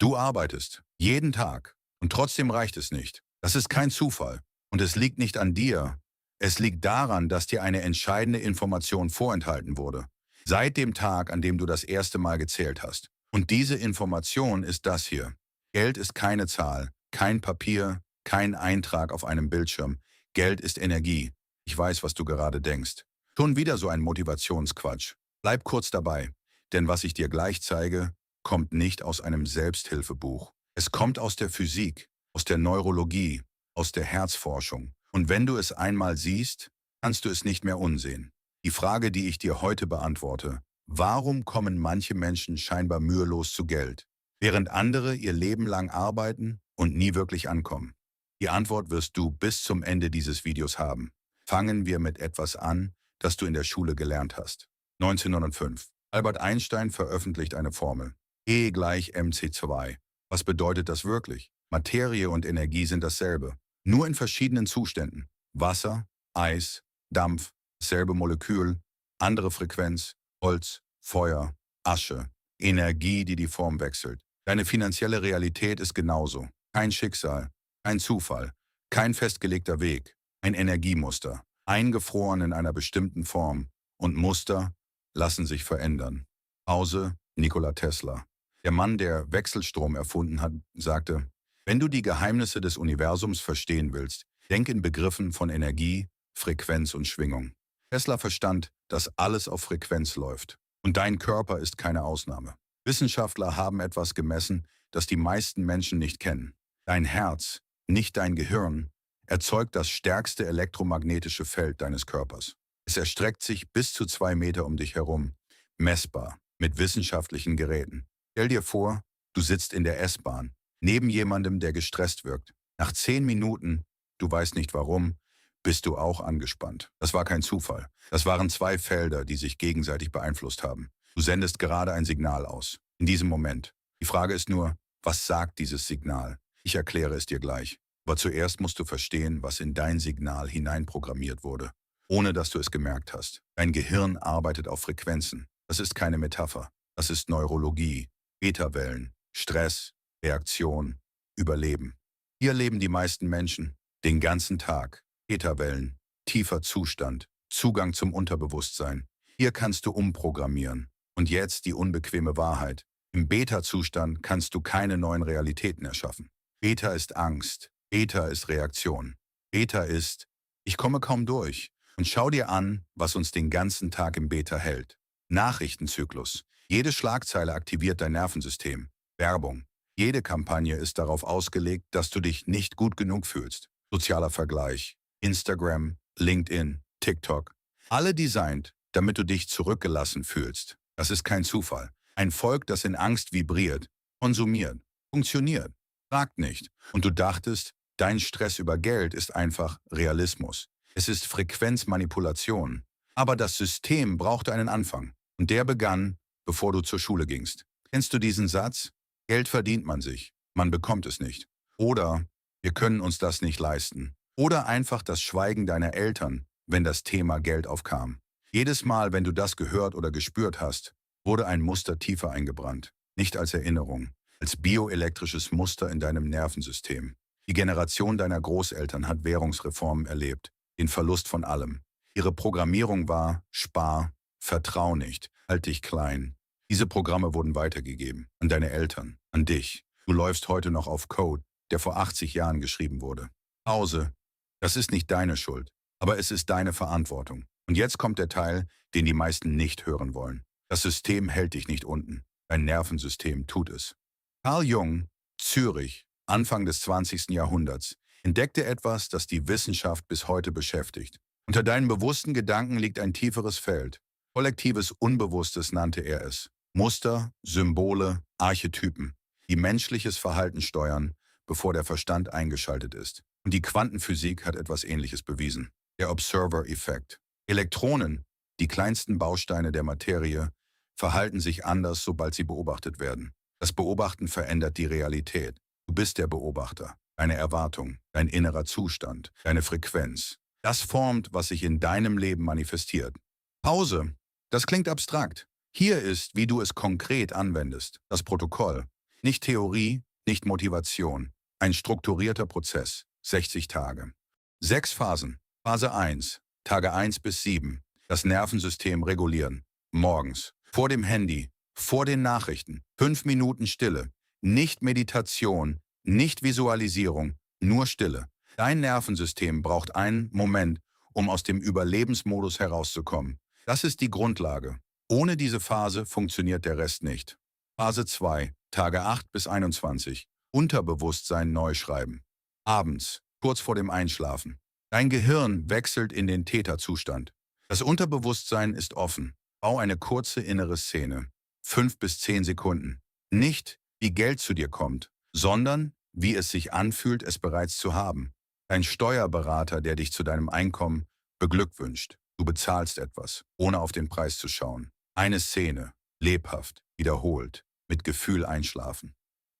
Du arbeitest, jeden Tag, und trotzdem reicht es nicht. Das ist kein Zufall. Und es liegt nicht an dir. Es liegt daran, dass dir eine entscheidende Information vorenthalten wurde. Seit dem Tag, an dem du das erste Mal gezählt hast. Und diese Information ist das hier. Geld ist keine Zahl, kein Papier, kein Eintrag auf einem Bildschirm. Geld ist Energie. Ich weiß, was du gerade denkst. Schon wieder so ein Motivationsquatsch. Bleib kurz dabei, denn was ich dir gleich zeige, kommt nicht aus einem Selbsthilfebuch. Es kommt aus der Physik, aus der Neurologie, aus der Herzforschung. Und wenn du es einmal siehst, kannst du es nicht mehr unsehen. Die Frage, die ich dir heute beantworte: Warum kommen manche Menschen scheinbar mühelos zu Geld, während andere ihr Leben lang arbeiten und nie wirklich ankommen? Die Antwort wirst du bis zum Ende dieses Videos haben. Fangen wir mit etwas an, das du in der Schule gelernt hast. 1905. Albert Einstein veröffentlicht eine Formel. E gleich mc2. Was bedeutet das wirklich? Materie und Energie sind dasselbe, nur in verschiedenen Zuständen. Wasser, Eis, Dampf, dasselbe Molekül, andere Frequenz, Holz, Feuer, Asche, Energie, die die Form wechselt. Deine finanzielle Realität ist genauso. Kein Schicksal, kein Zufall, kein festgelegter Weg, ein Energiemuster, eingefroren in einer bestimmten Form. Und Muster lassen sich verändern. Pause, Nikola Tesla. Der Mann, der Wechselstrom erfunden hat, sagte: Wenn du die Geheimnisse des Universums verstehen willst, denk in Begriffen von Energie, Frequenz und Schwingung. Tesla verstand, dass alles auf Frequenz läuft. Und dein Körper ist keine Ausnahme. Wissenschaftler haben etwas gemessen, das die meisten Menschen nicht kennen. Dein Herz, nicht dein Gehirn, erzeugt das stärkste elektromagnetische Feld deines Körpers. Es erstreckt sich bis zu 2 Meter um dich herum, messbar, mit wissenschaftlichen Geräten. Stell dir vor, du sitzt in der S-Bahn, neben jemandem, der gestresst wirkt. Nach 10 Minuten, du weißt nicht warum, bist du auch angespannt. Das war kein Zufall. Das waren 2 Felder, die sich gegenseitig beeinflusst haben. Du sendest gerade ein Signal aus, in diesem Moment. Die Frage ist nur, was sagt dieses Signal? Ich erkläre es dir gleich. Aber zuerst musst du verstehen, was in dein Signal hineinprogrammiert wurde, ohne dass du es gemerkt hast. Dein Gehirn arbeitet auf Frequenzen. Das ist keine Metapher. Das ist Neurologie, Beta-Wellen, Stress, Reaktion, Überleben. Hier leben die meisten Menschen den ganzen Tag. Beta-Wellen, tiefer Zustand, Zugang zum Unterbewusstsein. Hier kannst du umprogrammieren. Und jetzt die unbequeme Wahrheit. Im Beta-Zustand kannst du keine neuen Realitäten erschaffen. Beta ist Angst. Beta ist Reaktion. Beta ist: Ich komme kaum durch. Und schau dir an, was uns den ganzen Tag im Beta hält. Nachrichtenzyklus. Jede Schlagzeile aktiviert dein Nervensystem. Werbung. Jede Kampagne ist darauf ausgelegt, dass du dich nicht gut genug fühlst. Sozialer Vergleich. Instagram, LinkedIn, TikTok. Alle designt, damit du dich zurückgelassen fühlst. Das ist kein Zufall. Ein Volk, das in Angst vibriert, konsumiert, funktioniert, fragt nicht. Und du dachtest, dein Stress über Geld ist einfach Realismus. Es ist Frequenzmanipulation. Aber das System brauchte einen Anfang. Und der begann, bevor du zur Schule gingst. Kennst du diesen Satz? Geld verdient man sich, man bekommt es nicht. Oder wir können uns das nicht leisten. Oder einfach das Schweigen deiner Eltern, wenn das Thema Geld aufkam. Jedes Mal, wenn du das gehört oder gespürt hast, wurde ein Muster tiefer eingebrannt. Nicht als Erinnerung, als bioelektrisches Muster in deinem Nervensystem. Die Generation deiner Großeltern hat Währungsreformen erlebt, den Verlust von allem. Ihre Programmierung war: Spar, vertrau nicht, halt dich klein. Diese Programme wurden weitergegeben, an deine Eltern, an dich. Du läufst heute noch auf Code, der vor 80 Jahren geschrieben wurde. Pause. Das ist nicht deine Schuld, aber es ist deine Verantwortung. Und jetzt kommt der Teil, den die meisten nicht hören wollen. Das System hält dich nicht unten. Dein Nervensystem tut es. Carl Jung, Zürich, Anfang des 20. Jahrhunderts, entdeckte etwas, das die Wissenschaft bis heute beschäftigt. Unter deinen bewussten Gedanken liegt ein tieferes Feld. Kollektives Unbewusstes nannte er es. Muster, Symbole, Archetypen, die menschliches Verhalten steuern, bevor der Verstand eingeschaltet ist. Und die Quantenphysik hat etwas Ähnliches bewiesen. Der Observer-Effekt. Elektronen, die kleinsten Bausteine der Materie, verhalten sich anders, sobald sie beobachtet werden. Das Beobachten verändert die Realität. Du bist der Beobachter, deine Erwartung, dein innerer Zustand, deine Frequenz. Das formt, was sich in deinem Leben manifestiert. Pause. Das klingt abstrakt. Hier ist, wie du es konkret anwendest. Das Protokoll. Nicht Theorie, nicht Motivation. Ein strukturierter Prozess. 60 Tage. 6 Phasen. Phase 1. Tage 1 bis 7. Das Nervensystem regulieren. Morgens. Vor dem Handy. Vor den Nachrichten. 5 Minuten Stille. Nicht Meditation. Nicht Visualisierung. Nur Stille. Dein Nervensystem braucht einen Moment, um aus dem Überlebensmodus herauszukommen. Das ist die Grundlage. Ohne diese Phase funktioniert der Rest nicht. Phase 2. Tage 8 bis 21. Unterbewusstsein neu schreiben. Abends, kurz vor dem Einschlafen. Dein Gehirn wechselt in den Täterzustand. Das Unterbewusstsein ist offen. Bau eine kurze innere Szene. 5 bis 10 Sekunden. Nicht, wie Geld zu dir kommt, sondern wie es sich anfühlt, es bereits zu haben. Dein Steuerberater, der dich zu deinem Einkommen beglückwünscht. Du bezahlst etwas, ohne auf den Preis zu schauen. Eine Szene, lebhaft, wiederholt, mit Gefühl einschlafen.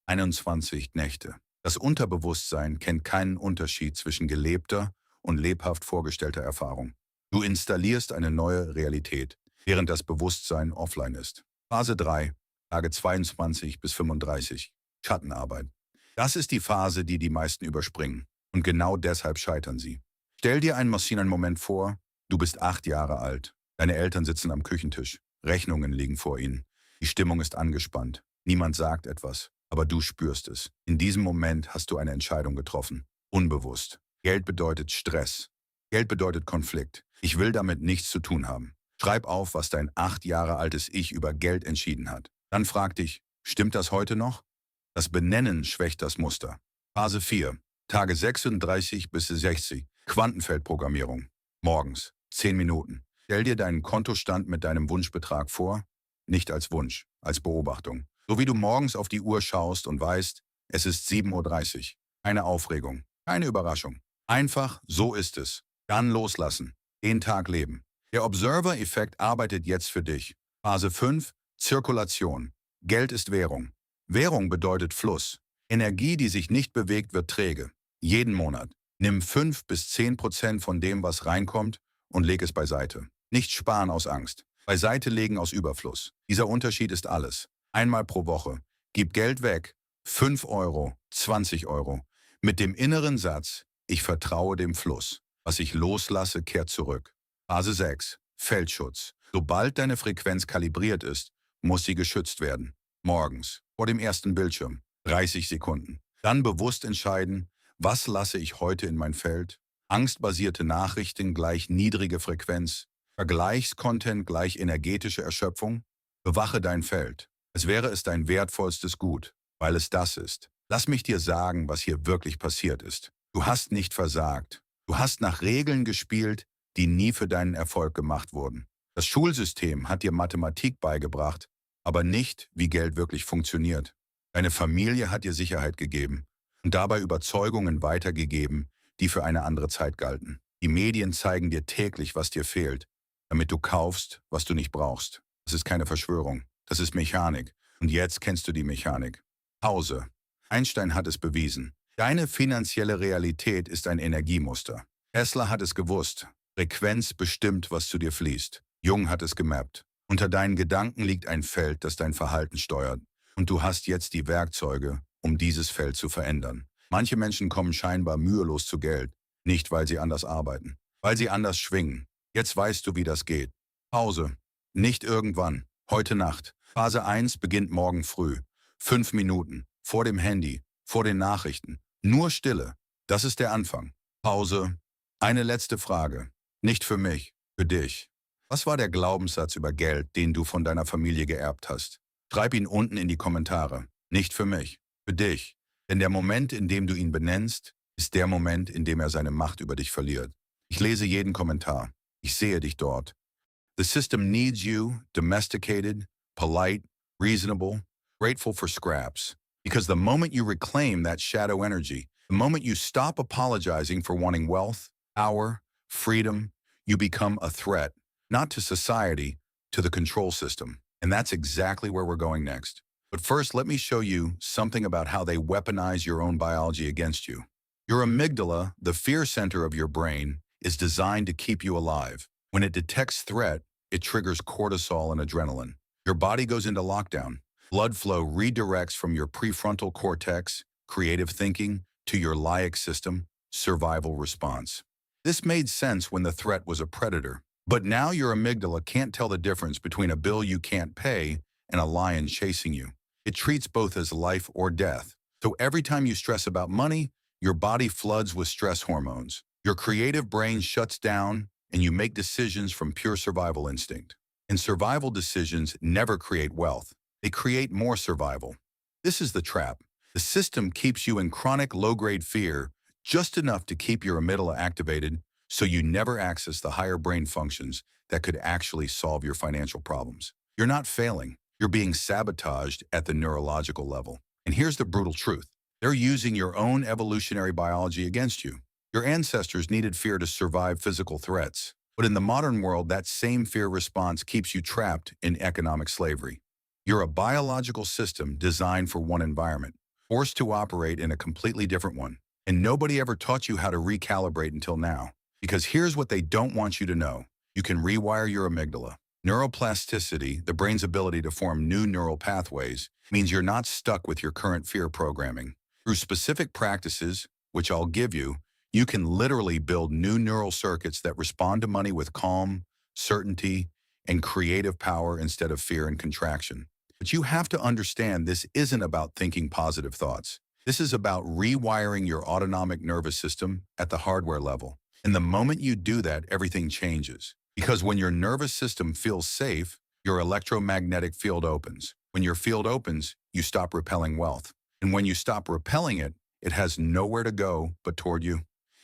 21 Nächte. Das Unterbewusstsein kennt keinen Unterschied zwischen gelebter und lebhaft vorgestellter Erfahrung. Du installierst eine neue Realität, während das Bewusstsein offline ist. Phase 3, Tage 22 bis 35. Schattenarbeit. Das ist die Phase, die die meisten überspringen. Und genau deshalb scheitern sie. Stell dir einen Moment vor, du bist 8 Jahre alt. Deine Eltern sitzen am Küchentisch. Rechnungen liegen vor ihnen. Die Stimmung ist angespannt. Niemand sagt etwas, aber du spürst es. In diesem Moment hast du eine Entscheidung getroffen. Unbewusst. Geld bedeutet Stress. Geld bedeutet Konflikt. Ich will damit nichts zu tun haben. Schreib auf, was dein 8 Jahre altes Ich über Geld entschieden hat. Dann frag dich, stimmt das heute noch? Das Benennen schwächt das Muster. Phase 4. Tage 36 bis 60. Quantenfeldprogrammierung. Morgens. 10 Minuten. Stell dir deinen Kontostand mit deinem Wunschbetrag vor. Nicht als Wunsch, als Beobachtung. So wie du morgens auf die Uhr schaust und weißt, es ist 7:30 Uhr. Keine Aufregung, keine Überraschung. Einfach, so ist es. Dann loslassen. Den Tag leben. Der Observer-Effekt arbeitet jetzt für dich. Phase 5. Zirkulation. Geld ist Währung. Währung bedeutet Fluss. Energie, die sich nicht bewegt, wird träge. Jeden Monat. Nimm 5 bis 10% von dem, was reinkommt, und leg es beiseite. Nicht sparen aus Angst. Beiseite legen aus Überfluss. Dieser Unterschied ist alles. Einmal pro Woche. Gib Geld weg. 5 Euro, 20 Euro. Mit dem inneren Satz, ich vertraue dem Fluss. Was ich loslasse, kehrt zurück. Phase 6. Feldschutz. Sobald deine Frequenz kalibriert ist, muss sie geschützt werden. Morgens, vor dem ersten Bildschirm. 30 Sekunden. Dann bewusst entscheiden, was lasse ich heute in mein Feld? Angstbasierte Nachrichten gleich niedrige Frequenz. Vergleichscontent gleich energetische Erschöpfung. Bewache dein Feld. Als wäre es dein wertvollstes Gut, weil es das ist. Lass mich dir sagen, was hier wirklich passiert ist. Du hast nicht versagt. Du hast nach Regeln gespielt, die nie für deinen Erfolg gemacht wurden. Das Schulsystem hat dir Mathematik beigebracht, aber nicht, wie Geld wirklich funktioniert. Deine Familie hat dir Sicherheit gegeben und dabei Überzeugungen weitergegeben, die für eine andere Zeit galten. Die Medien zeigen dir täglich, was dir fehlt, damit du kaufst, was du nicht brauchst. Das ist keine Verschwörung, das ist Mechanik. Und jetzt kennst du die Mechanik. Pause. Einstein hat es bewiesen. Deine finanzielle Realität ist ein Energiemuster. Tesla hat es gewusst. Frequenz bestimmt, was zu dir fließt. Jung hat es gemappt. Unter deinen Gedanken liegt ein Feld, das dein Verhalten steuert. Und du hast jetzt die Werkzeuge, um dieses Feld zu verändern. Manche Menschen kommen scheinbar mühelos zu Geld. Nicht, weil sie anders arbeiten, weil sie anders schwingen. Jetzt weißt du, wie das geht. Pause. Nicht irgendwann. Heute Nacht. Phase 1 beginnt morgen früh. 5 Minuten. Vor dem Handy. Vor den Nachrichten. Nur Stille. Das ist der Anfang. Pause. Eine letzte Frage. Nicht für mich, für dich. Was war der Glaubenssatz über Geld, den du von deiner Familie geerbt hast? Schreib ihn unten in die Kommentare. Nicht für mich, für dich. Denn der Moment, in dem du ihn benennst, ist der Moment, in dem er seine Macht über dich verliert. Ich lese jeden Kommentar. Ich sehe dich dort. The system needs you, domesticated, polite, reasonable, grateful for scraps. Because the moment you reclaim that shadow energy, the moment you stop apologizing for wanting wealth, power, freedom, you become a threat, not to society, to the control system. And that's exactly where we're going next. But first, let me show you something about how they weaponize your own biology against you. Your amygdala, the fear center of your brain, is designed to keep you alive. When it detects threat, it triggers cortisol and adrenaline. Your body goes into lockdown. Blood flow redirects from your prefrontal cortex, creative thinking, to your limbic system, survival response. This made sense when the threat was a predator, but now your amygdala can't tell the difference between a bill you can't pay and a lion chasing you. It treats both as life or death. So every time you stress about money, your body floods with stress hormones. Your creative brain shuts down, and you make decisions from pure survival instinct. And survival decisions never create wealth. They create more survival. This is the trap. The system keeps you in chronic low-grade fear, just enough to keep your amygdala activated so you never access the higher brain functions that could actually solve your financial problems. You're not failing. You're being sabotaged at the neurological level. And here's the brutal truth. They're using your own evolutionary biology against you. Your ancestors needed fear to survive physical threats. But in the modern world, that same fear response keeps you trapped in economic slavery. You're a biological system designed for one environment, forced to operate in a completely different one. And nobody ever taught you how to recalibrate until now. Because here's what they don't want you to know. You can rewire your amygdala. Neuroplasticity, the brain's ability to form new neural pathways, means you're not stuck with your current fear programming. Through specific practices, which I'll give you, you can literally build new neural circuits that respond to money with calm, certainty, and creative power instead of fear and contraction. But you have to understand this isn't about thinking positive thoughts. This is about rewiring your autonomic nervous system at the hardware level. And the moment you do that, everything changes. Because when your nervous system feels safe, your electromagnetic field opens. When your field opens, you stop repelling wealth. And when you stop repelling it, it has nowhere to go but toward you.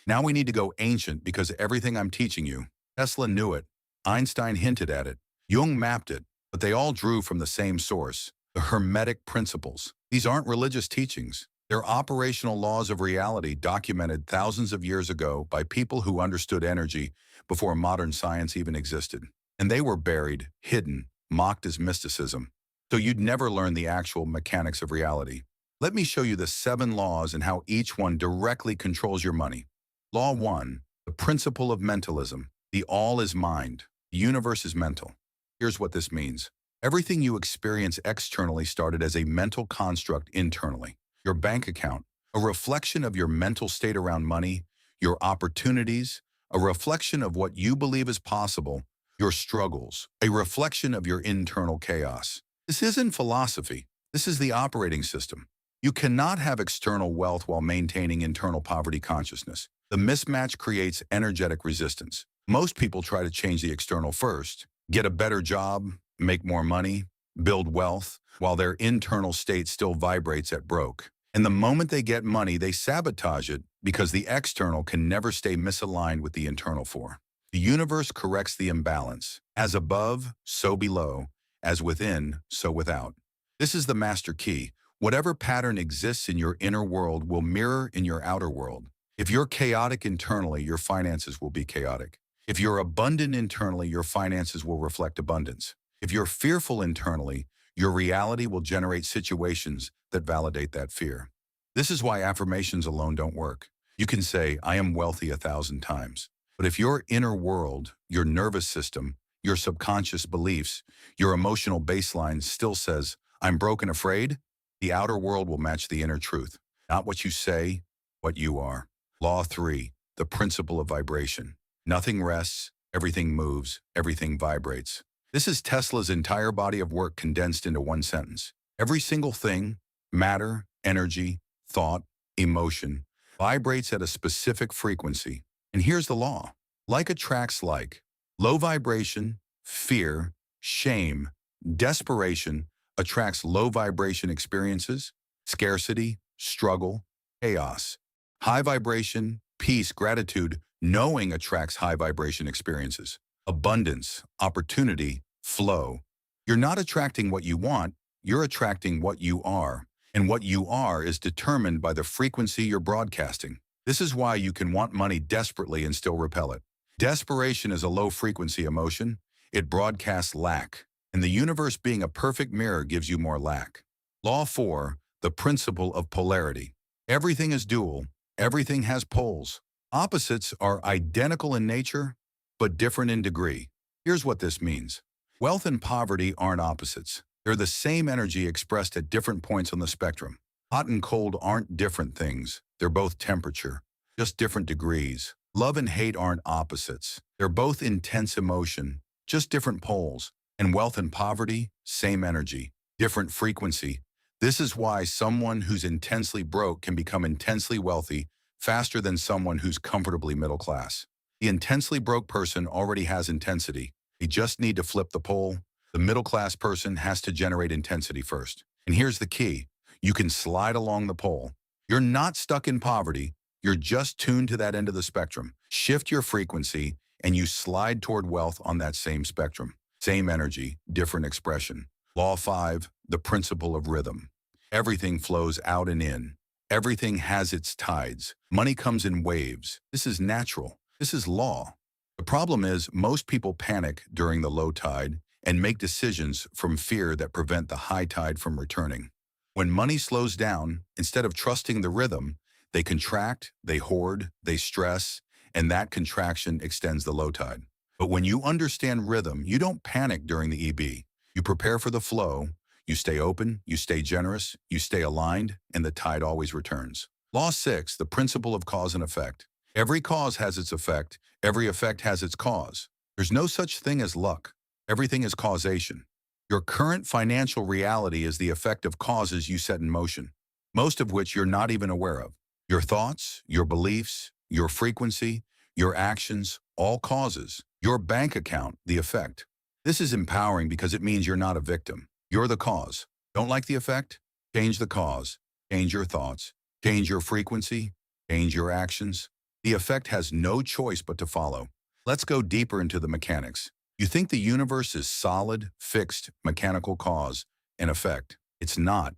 Now we need to go ancient because everything I'm teaching you, Tesla knew it, Einstein hinted at it, Jung mapped it, but they all drew from the same source, the Hermetic principles. These aren't religious teachings. They're operational laws of reality documented thousands of years ago by people who understood energy before modern science even existed. And they were buried, hidden, mocked as mysticism. So you'd never learn the actual mechanics of reality. Let me show you the 7 laws and how each one directly controls your money. Law 1, the principle of mentalism. The all is mind. The universe is mental. Here's what this means. Everything you experience externally started as a mental construct internally. Your bank account, a reflection of your mental state around money, your opportunities, a reflection of what you believe is possible, your struggles, a reflection of your internal chaos. This isn't philosophy. This is the operating system. You cannot have external wealth while maintaining internal poverty consciousness. The mismatch creates energetic resistance. Most people try to change the external first, get a better job, make more money, build wealth, while their internal state still vibrates at broke. And the moment they get money, they sabotage it because the external can never stay misaligned with the internal for. The universe corrects the imbalance. As above, so below. As within, so without. This is the master key. Whatever pattern exists in your inner world will mirror in your outer world. If you're chaotic internally, your finances will be chaotic. If you're abundant internally, your finances will reflect abundance. If you're fearful internally, your reality will generate situations that validate that fear. This is why affirmations alone don't work. You can say, I am wealthy 1,000 times. But if your inner world, your nervous system, your subconscious beliefs, your emotional baseline still says, I'm broke and afraid, the outer world will match the inner truth. Not what you say, what you are. Law 3, the principle of vibration. Nothing rests, everything moves, everything vibrates. This is Tesla's entire body of work condensed into one sentence. Every single thing, matter, energy, thought, emotion, vibrates at a specific frequency. And here's the law. Like attracts like. Low vibration, fear, shame, desperation attracts low vibration experiences, scarcity, struggle, chaos. High vibration, peace, gratitude, knowing attracts high vibration experiences. Abundance, opportunity, flow. You're not attracting what you want, you're attracting what you are. And what you are is determined by the frequency you're broadcasting. This is why you can want money desperately and still repel it. Desperation is a low-frequency emotion. It broadcasts lack. And the universe being a perfect mirror gives you more lack. Law 4, the principle of polarity. Everything is dual. Everything has poles. Opposites are identical in nature, but different in degree. Here's what this means. Wealth and poverty aren't opposites. They're the same energy expressed at different points on the spectrum. Hot and cold aren't different things. They're both temperature, just different degrees. Love and hate aren't opposites. They're both intense emotion, just different poles. And wealth and poverty, same energy, different frequency. This is why someone who's intensely broke can become intensely wealthy faster than someone who's comfortably middle class. The intensely broke person already has intensity. They just need to flip the pole. The middle class person has to generate intensity first. And here's the key. You can slide along the pole. You're not stuck in poverty. You're just tuned to that end of the spectrum. Shift your frequency and you slide toward wealth on that same spectrum. Same energy, different expression. Law 5, the principle of rhythm. Everything flows out and in. Everything has its tides. Money comes in waves. This is natural. This is law. The problem is most people panic during the low tide and make decisions from fear that prevent the high tide from returning. When money slows down, instead of trusting the rhythm, they contract, they hoard, they stress, and that contraction extends the low tide. But when you understand rhythm, you don't panic during the EB. You prepare for the flow, you stay open, you stay generous, you stay aligned, and the tide always returns. Law 6, the principle of cause and effect. Every cause has its effect. Every effect has its cause. There's no such thing as luck. Everything is causation. Your current financial reality is the effect of causes you set in motion, most of which you're not even aware of. Your thoughts, your beliefs, your frequency, your actions, all causes. Your bank account, the effect. This is empowering because it means you're not a victim. You're the cause. Don't like the effect? Change the cause. Change your thoughts. Change your frequency. Change your actions. The effect has no choice but to follow. Let's go deeper into the mechanics. You think the universe is solid, fixed, mechanical cause and effect. It's not.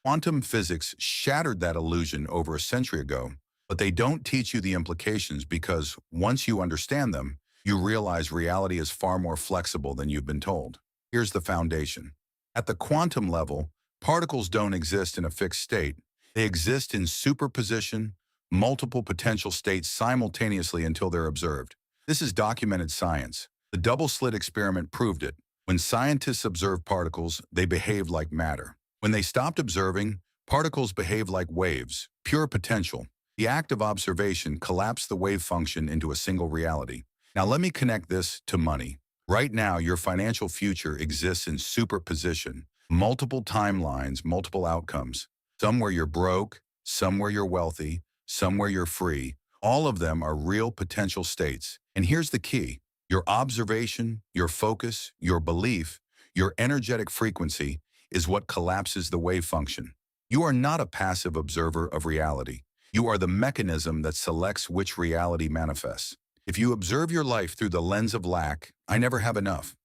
Quantum physics shattered that illusion over a century ago, but they don't teach you the implications because once you understand them, you realize reality is far more flexible than you've been told. Here's the foundation. At the quantum level, particles don't exist in a fixed state. They exist in superposition, multiple potential states simultaneously until they're observed. This is documented science. The double-slit experiment proved it. When scientists observed particles, they behaved like matter. When they stopped observing, particles behaved like waves, pure potential. The act of observation collapsed the wave function into a single reality. Now let me connect this to money. Right now, your financial future exists in superposition, multiple timelines, multiple outcomes. Some where you're broke, some where you're wealthy, some where you're free. All of them are real potential states. And here's the key. Your observation, your focus, your belief, your energetic frequency is what collapses the wave function. You are not a passive observer of reality. You are the mechanism that selects which reality manifests. If you observe your life through the lens of lack, I never have enough.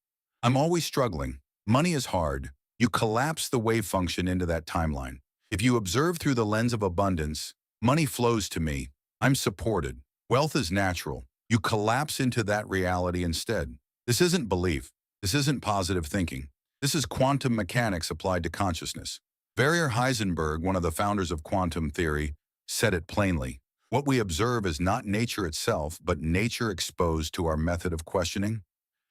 I'm always struggling. Money is hard. You collapse the wave function into that timeline. If you observe through the lens of abundance, money flows to me. I'm supported. Wealth is natural. You collapse into that reality instead. This isn't belief. This isn't positive thinking. This is quantum mechanics applied to consciousness. Werner Heisenberg, one of the founders of quantum theory, said it plainly. What we observe is not nature itself, but nature exposed to our method of questioning.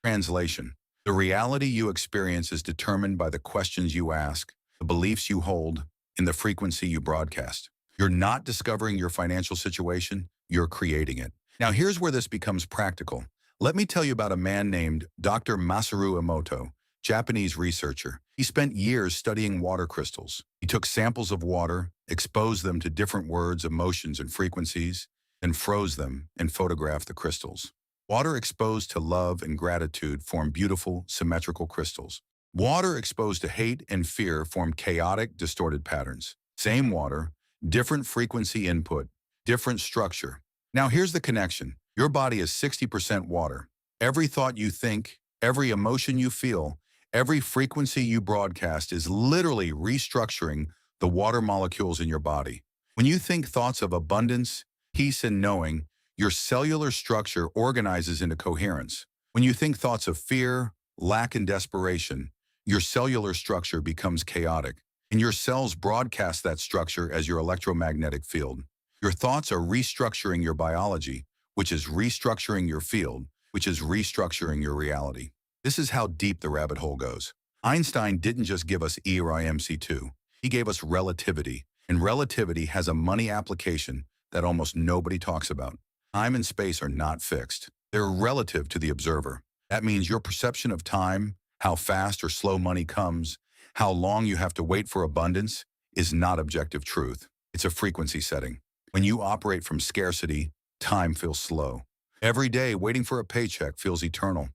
Translation. The reality you experience is determined by the questions you ask, the beliefs you hold, and the frequency you broadcast. You're not discovering your financial situation, you're creating it. Now here's where this becomes practical. Let me tell you about a man named Dr. Masaru Emoto, Japanese researcher. He spent years studying water crystals. He took samples of water, exposed them to different words, emotions, and frequencies, then froze them and photographed the crystals. Water exposed to love and gratitude formed beautiful, symmetrical crystals. Water exposed to hate and fear formed chaotic, distorted patterns. Same water, different frequency input, different structure. Now here's the connection. Your body is 60% water. Every thought you think, every emotion you feel, every frequency you broadcast is literally restructuring the water molecules in your body. When you think thoughts of abundance, peace, and knowing, your cellular structure organizes into coherence. When you think thoughts of fear, lack, and desperation, your cellular structure becomes chaotic, and your cells broadcast that structure as your electromagnetic field. Your thoughts are restructuring your biology, which is restructuring your field, which is restructuring your reality. This is how deep the rabbit hole goes. Einstein didn't just give us E or IMC2. He gave us relativity, and relativity has a money application that almost nobody talks about. Time and space are not fixed. They're relative to the observer. That means your perception of time, how fast or slow money comes, how long you have to wait for abundance, is not objective truth. It's a frequency setting. When you operate from scarcity, time feels slow. Every day waiting for a paycheck feels eternal.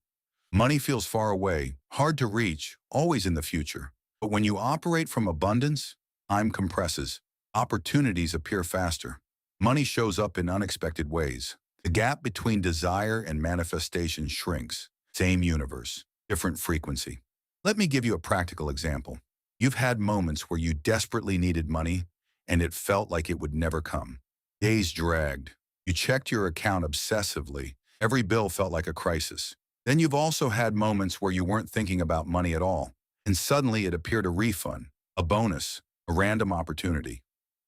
Money feels far away, hard to reach, always in the future. But when you operate from abundance, time compresses. Opportunities appear faster. Money shows up in unexpected ways. The gap between desire and manifestation shrinks. Same universe, different frequency. Let me give you a practical example. You've had moments where you desperately needed money, and it felt like it would never come. Days dragged. You checked your account obsessively. Every bill felt like a crisis. Then you've also had moments where you weren't thinking about money at all, and suddenly it appeared a refund, a bonus, a random opportunity.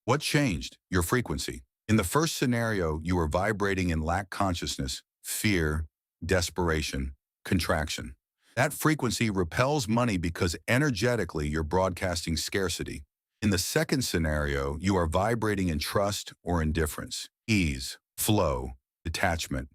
What changed? Your frequency. In the first scenario, you were vibrating in lack consciousness, fear, desperation, contraction. That frequency repels money because energetically you're broadcasting scarcity. In the second scenario, you are vibrating in trust or indifference, ease, flow, detachment.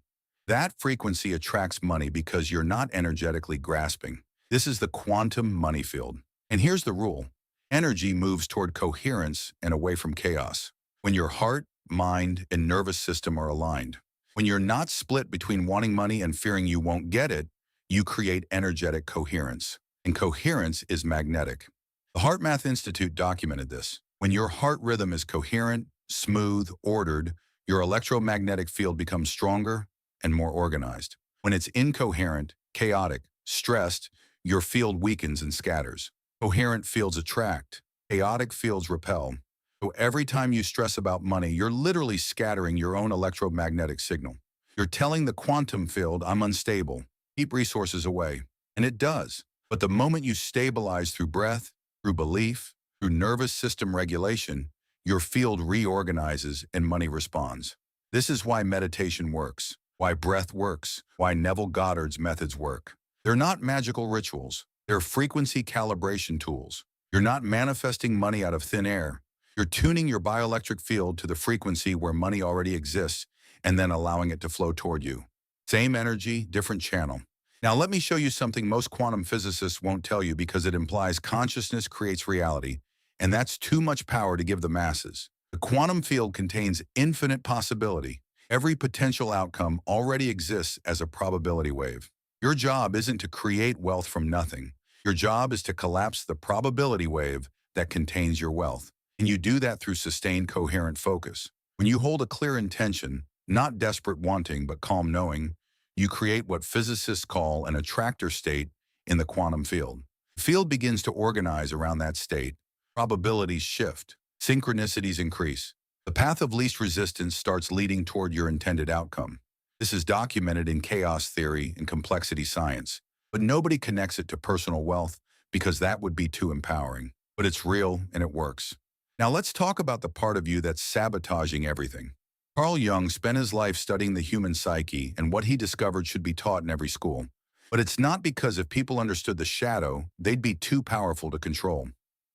That frequency attracts money because you're not energetically grasping. This is the quantum money field. And here's the rule. Energy moves toward coherence and away from chaos. When your heart, mind, and nervous system are aligned. When you're not split between wanting money and fearing you won't get it, you create energetic coherence. And coherence is magnetic. The Heart Math Institute documented this. When your heart rhythm is coherent, smooth, ordered, your electromagnetic field becomes stronger and more organized. When it's incoherent, chaotic, stressed, your field weakens and scatters. Coherent fields attract. Chaotic fields repel. So every time you stress about money, you're literally scattering your own electromagnetic signal. You're telling the quantum field, I'm unstable. Keep resources away. And it does. But the moment you stabilize through breath, through belief, through nervous system regulation, your field reorganizes and money responds. This is why meditation works, why breath works, why Neville Goddard's methods work. They're not magical rituals. They're frequency calibration tools. You're not manifesting money out of thin air. You're tuning your bioelectric field to the frequency where money already exists and then allowing it to flow toward you. Same energy, different channel. Now let me show you something most quantum physicists won't tell you because it implies consciousness creates reality, and that's too much power to give the masses. The quantum field contains infinite possibility. Every potential outcome already exists as a probability wave. Your job isn't to create wealth from nothing. Your job is to collapse the probability wave that contains your wealth. And you do that through sustained, coherent focus. When you hold a clear intention, not desperate wanting, but calm knowing, you create what physicists call an attractor state in the quantum field. The field begins to organize around that state. Probabilities shift. Synchronicities increase. The path of least resistance starts leading toward your intended outcome. This is documented in chaos theory and complexity science, but nobody connects it to personal wealth because that would be too empowering. But it's real and it works. Now let's talk about the part of you that's sabotaging everything. Carl Jung spent his life studying the human psyche, and what he discovered should be taught in every school. But it's not because if people understood the shadow, they'd be too powerful to control.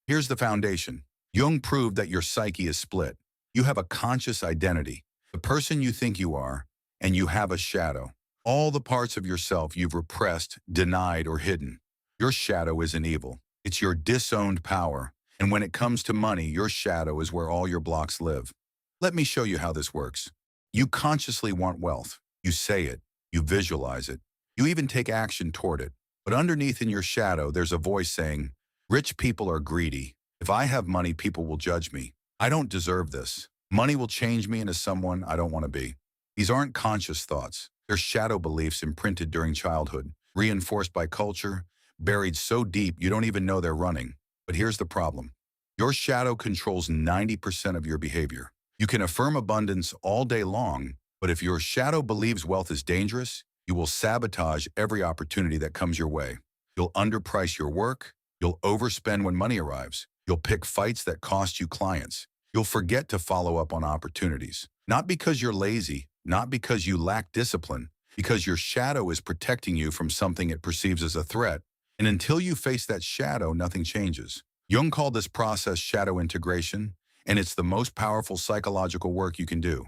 Here's the foundation. Jung proved that your psyche is split. You have a conscious identity, the person you think you are, and you have a shadow. All the parts of yourself you've repressed, denied, or hidden. Your shadow isn't evil. It's your disowned power. And when it comes to money, your shadow is where all your blocks live. Let me show you how this works. You consciously want wealth. You say it. You visualize it. You even take action toward it. But underneath in your shadow, there's a voice saying, rich people are greedy. If I have money, people will judge me. I don't deserve this. Money will change me into someone I don't want to be. These aren't conscious thoughts. They're shadow beliefs imprinted during childhood, reinforced by culture, buried so deep you don't even know they're running. But here's the problem. Your shadow controls 90% of your behavior. You can affirm abundance all day long, but if your shadow believes wealth is dangerous, you will sabotage every opportunity that comes your way. You'll underprice your work. You'll overspend when money arrives. You'll pick fights that cost you clients. You'll forget to follow up on opportunities. Not because you're lazy, not because you lack discipline, because your shadow is protecting you from something it perceives as a threat. And until you face that shadow, nothing changes. Jung called this process shadow integration, and it's the most powerful psychological work you can do.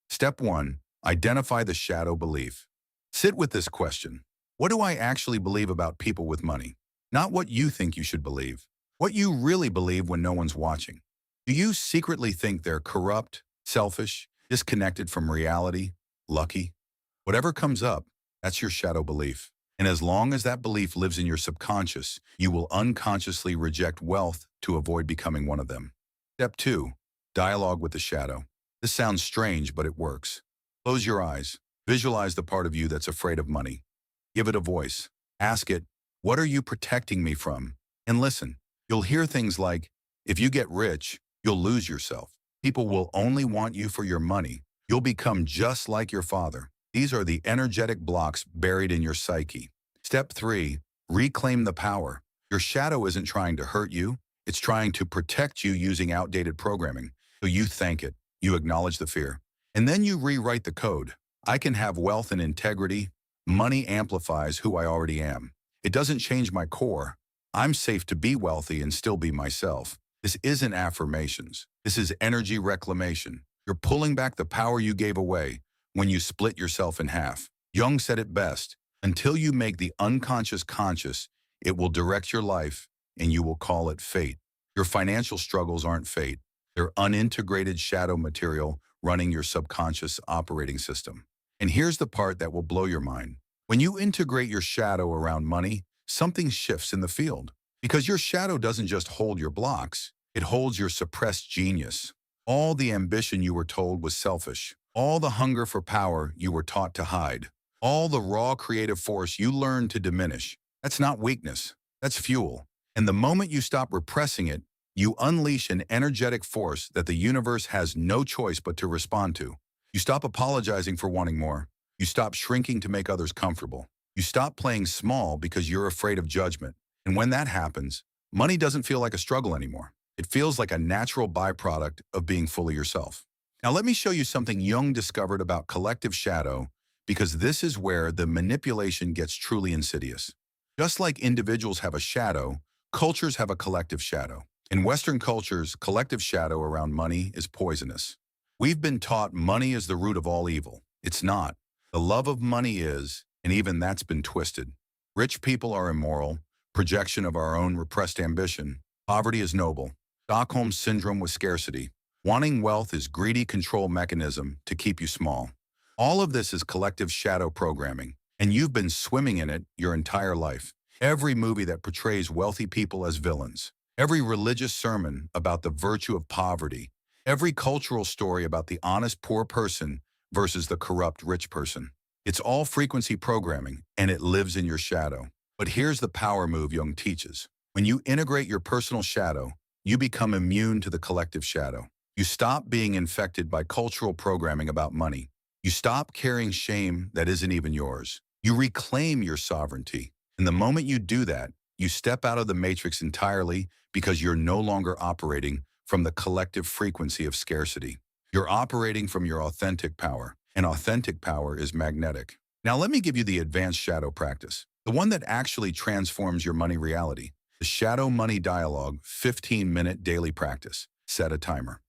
Step 1. Identify the shadow belief. Sit with this question. What do I actually believe about people with money? Not what you think you should believe. What you really believe when no one's watching. Do you secretly think they're corrupt, selfish, disconnected from reality, lucky? Whatever comes up, that's your shadow belief. And as long as that belief lives in your subconscious, you will unconsciously reject wealth to avoid becoming one of them. Step 2. Dialogue with the shadow. This sounds strange, but it works. Close your eyes. Visualize the part of you that's afraid of money. Give it a voice. Ask it, what are you protecting me from? And listen. You'll hear things like, if you get rich, you'll lose yourself. People will only want you for your money. You'll become just like your father. These are the energetic blocks buried in your psyche. Step 3. Reclaim the power. Your shadow isn't trying to hurt you. It's trying to protect you using outdated programming. So you thank it. You acknowledge the fear. And then you rewrite the code. I can have wealth and integrity. Money amplifies who I already am. It doesn't change my core. I'm safe to be wealthy and still be myself. This isn't affirmations. This is energy reclamation. You're pulling back the power you gave away when you split yourself in half. Jung said it best, until you make the unconscious conscious, it will direct your life and you will call it fate. Your financial struggles aren't fate. They're unintegrated shadow material running your subconscious operating system. And here's the part that will blow your mind. When you integrate your shadow around money, something shifts in the field. Because your shadow doesn't just hold your blocks, it holds your suppressed genius. All the ambition you were told was selfish. All the hunger for power you were taught to hide. All the raw creative force you learned to diminish. That's not weakness. That's fuel. And the moment you stop repressing it, you unleash an energetic force that the universe has no choice but to respond to. You stop apologizing for wanting more. You stop shrinking to make others comfortable. You stop playing small because you're afraid of judgment. And when that happens, money doesn't feel like a struggle anymore. It feels like a natural byproduct of being fully yourself. Now let me show you something Jung discovered about collective shadow, because this is where the manipulation gets truly insidious. Just like individuals have a shadow, cultures have a collective shadow. In Western cultures, collective shadow around money is poisonous. We've been taught money is the root of all evil. It's not. The love of money is, and even that's been twisted. Rich people are immoral, projection of our own repressed ambition. Poverty is noble. Stockholm syndrome with scarcity. Wanting wealth is greedy control mechanism to keep you small. All of this is collective shadow programming, and you've been swimming in it your entire life. Every movie that portrays wealthy people as villains. Every religious sermon about the virtue of poverty. Every cultural story about the honest poor person versus the corrupt rich person. It's all frequency programming, and it lives in your shadow. But here's the power move Jung teaches. When you integrate your personal shadow, you become immune to the collective shadow. You stop being infected by cultural programming about money. You stop carrying shame that isn't even yours. You reclaim your sovereignty. And the moment you do that, you step out of the matrix entirely because you're no longer operating from the collective frequency of scarcity. You're operating from your authentic power, and authentic power is magnetic. Now let me give you the advanced shadow practice, the one that actually transforms your money reality. The Shadow Money Dialogue 15-minute daily practice. Set a timer.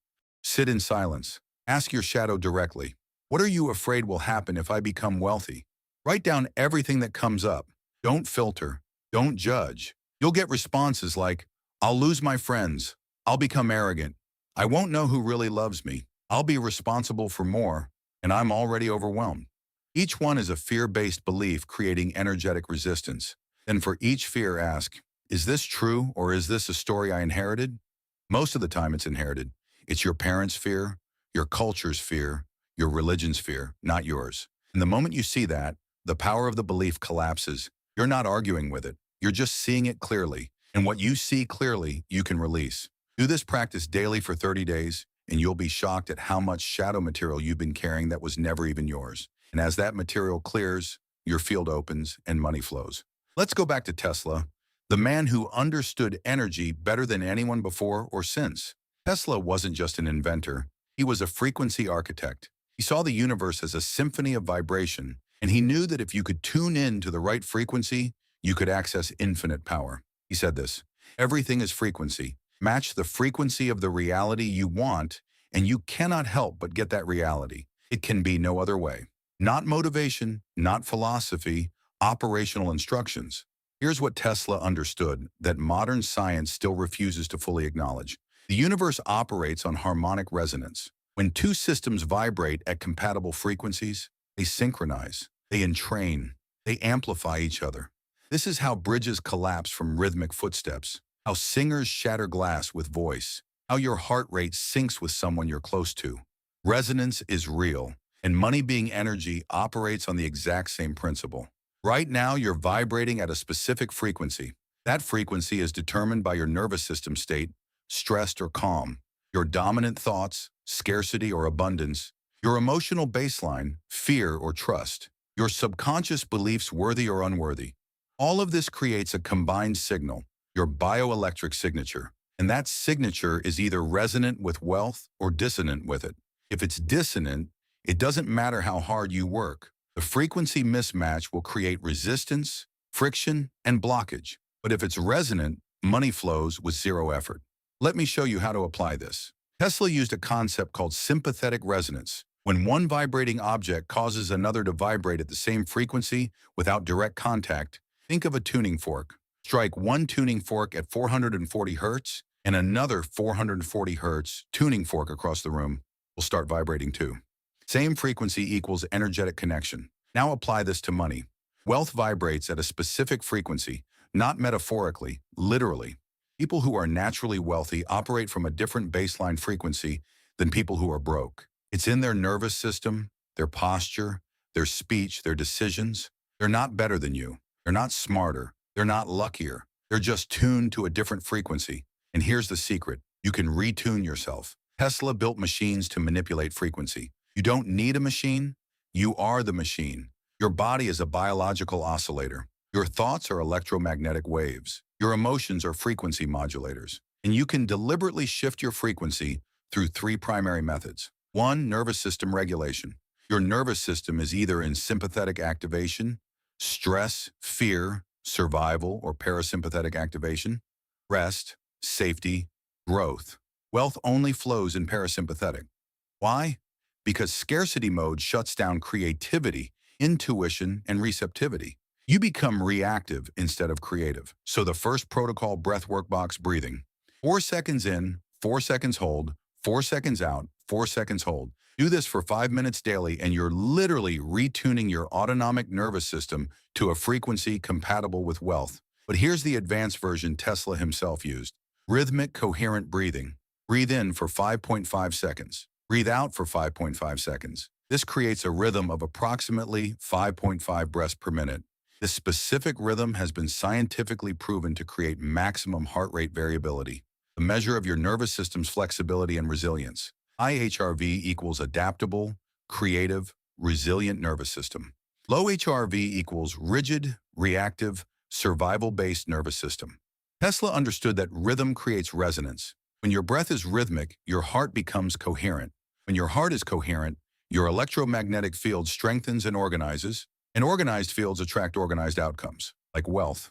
Sit in silence. Ask your shadow directly, what are you afraid will happen if I become wealthy? Write down everything that comes up. Don't filter. Don't judge. You'll get responses like, I'll lose my friends. I'll become arrogant. I won't know who really loves me. I'll be responsible for more, and I'm already overwhelmed. Each one is a fear-based belief creating energetic resistance. Then for each fear ask, is this true or is this a story I inherited? Most of the time it's inherited. It's your parents' fear, your culture's fear, your religion's fear, not yours. And the moment you see that, the power of the belief collapses. You're not arguing with it. You're just seeing it clearly. And what you see clearly, you can release. Do this practice daily for 30 days, and you'll be shocked at how much shadow material you've been carrying that was never even yours. And as that material clears, your field opens and money flows. Let's go back to Tesla, the man who understood energy better than anyone before or since. Tesla wasn't just an inventor. He was a frequency architect. He saw the universe as a symphony of vibration, and he knew that if you could tune in to the right frequency, you could access infinite power. He said this, everything is frequency. Match the frequency of the reality you want, and you cannot help but get that reality. It can be no other way. Not motivation, not philosophy, operational instructions. Here's what Tesla understood that modern science still refuses to fully acknowledge. The universe operates on harmonic resonance. When two systems vibrate at compatible frequencies, they synchronize, they entrain, they amplify each other. This is how bridges collapse from rhythmic footsteps, how singers shatter glass with voice, how your heart rate syncs with someone you're close to. Resonance is real, and money being energy operates on the exact same principle. Right now, you're vibrating at a specific frequency. That frequency is determined by your nervous system state, stressed or calm, your dominant thoughts, scarcity or abundance, your emotional baseline, fear or trust, your subconscious beliefs worthy or unworthy. All of this creates a combined signal, your bioelectric signature. And that signature is either resonant with wealth or dissonant with it. If it's dissonant, it doesn't matter how hard you work. The frequency mismatch will create resistance, friction, and blockage. But if it's resonant, money flows with zero effort. Let me show you how to apply this. Tesla used a concept called sympathetic resonance. When one vibrating object causes another to vibrate at the same frequency without direct contact, think of a tuning fork. Strike one tuning fork at 440 hertz, and another 440 hertz tuning fork across the room will start vibrating too. Same frequency equals energetic connection. Now apply this to money. Wealth vibrates at a specific frequency, not metaphorically, literally. People who are naturally wealthy operate from a different baseline frequency than people who are broke. It's in their nervous system, their posture, their speech, their decisions. They're not better than you. They're not smarter. They're not luckier. They're just tuned to a different frequency. And here's the secret. You can retune yourself. Tesla built machines to manipulate frequency. You don't need a machine. You are the machine. Your body is a biological oscillator. Your thoughts are electromagnetic waves. Your emotions are frequency modulators. And you can deliberately shift your frequency through three primary methods. 1. Nervous system regulation. Your nervous system is either in sympathetic activation, stress, fear, survival, or parasympathetic activation, rest, safety, growth. Wealth only flows in parasympathetic. Why? Because scarcity mode shuts down creativity, intuition, and receptivity. You become reactive instead of creative. So the first protocol breath workbox breathing. 4 seconds in, 4 seconds hold, 4 seconds out, 4 seconds hold. Do this for 5 minutes daily and you're literally retuning your autonomic nervous system to a frequency compatible with wealth. But here's the advanced version Tesla himself used. Rhythmic coherent breathing. Breathe in for 5.5 seconds. Breathe out for 5.5 seconds. This creates a rhythm of approximately 5.5 breaths per minute. This specific rhythm has been scientifically proven to create maximum heart rate variability, the measure of your nervous system's flexibility and resilience. IHRV equals adaptable, creative, resilient nervous system. Low HRV equals rigid, reactive, survival-based nervous system. Tesla understood that rhythm creates resonance. When your breath is rhythmic, your heart becomes coherent. When your heart is coherent, your electromagnetic field strengthens and organizes, and organized fields attract organized outcomes, like wealth.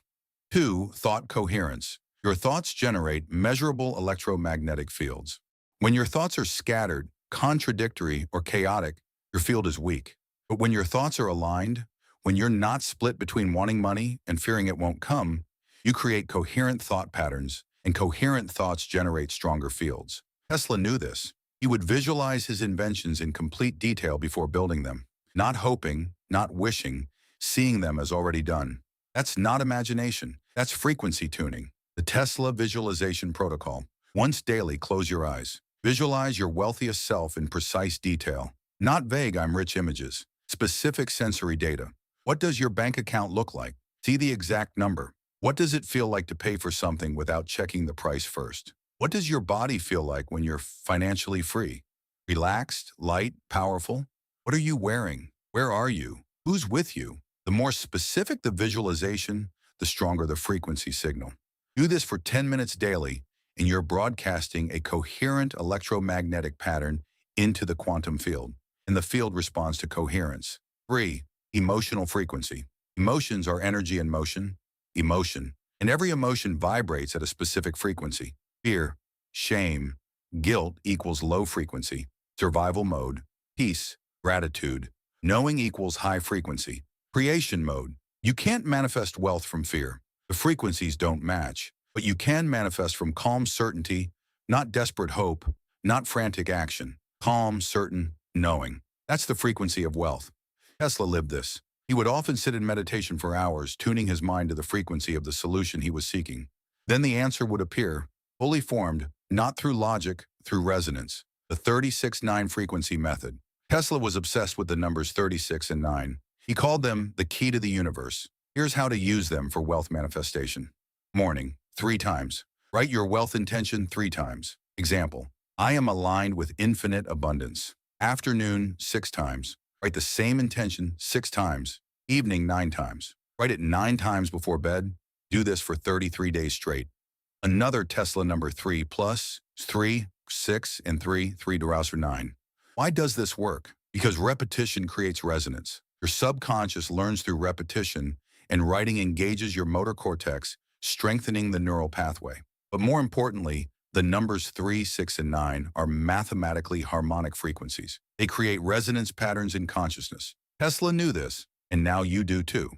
2. Thought coherence. Your thoughts generate measurable electromagnetic fields. When your thoughts are scattered, contradictory, or chaotic, your field is weak. But when your thoughts are aligned, when you're not split between wanting money and fearing it won't come, you create coherent thought patterns, and coherent thoughts generate stronger fields. Tesla knew this. He would visualize his inventions in complete detail before building them. Not hoping, not wishing, seeing them as already done. That's not imagination. That's frequency tuning. The Tesla Visualization Protocol. Once daily, close your eyes. Visualize your wealthiest self in precise detail. Not vague "I'm rich" images. Specific sensory data. What does your bank account look like? See the exact number. What does it feel like to pay for something without checking the price first? What does your body feel like when you're financially free? Relaxed, light, powerful? What are you wearing? Where are you? Who's with you? The more specific the visualization, the stronger the frequency signal. Do this for 10 minutes daily, and you're broadcasting a coherent electromagnetic pattern into the quantum field, and the field responds to coherence. 3. Emotional frequency. Emotions are energy in motion. emotion. And every emotion vibrates at a specific frequency. Fear, shame, guilt equals low frequency. Survival mode, peace, gratitude. Knowing equals high frequency. Creation mode. You can't manifest wealth from fear. The frequencies don't match. But you can manifest from calm certainty, not desperate hope, not frantic action. Calm, certain, knowing. That's the frequency of wealth. Tesla lived this. He would often sit in meditation for hours, tuning his mind to the frequency of the solution he was seeking. Then the answer would appear, fully formed, not through logic, through resonance. The 36-9 frequency method. Tesla was obsessed with the numbers 36 and 9. He called them the key to the universe. Here's how to use them for wealth manifestation. Morning, 3 times. Write your wealth intention 3 times. Example, I am aligned with infinite abundance. Afternoon, 6 times. Write the same intention 6 times. Evening, 9 times. Write it 9 times before bed. Do this for 33 days straight. Another Tesla number 3 plus 3, 6, and 3 to rouse for 9. Why does this work? Because repetition creates resonance. Your subconscious learns through repetition, and writing engages your motor cortex, strengthening the neural pathway. But more importantly, the numbers 3, 6, and 9 are mathematically harmonic frequencies. They create resonance patterns in consciousness. Tesla knew this, and now you do too.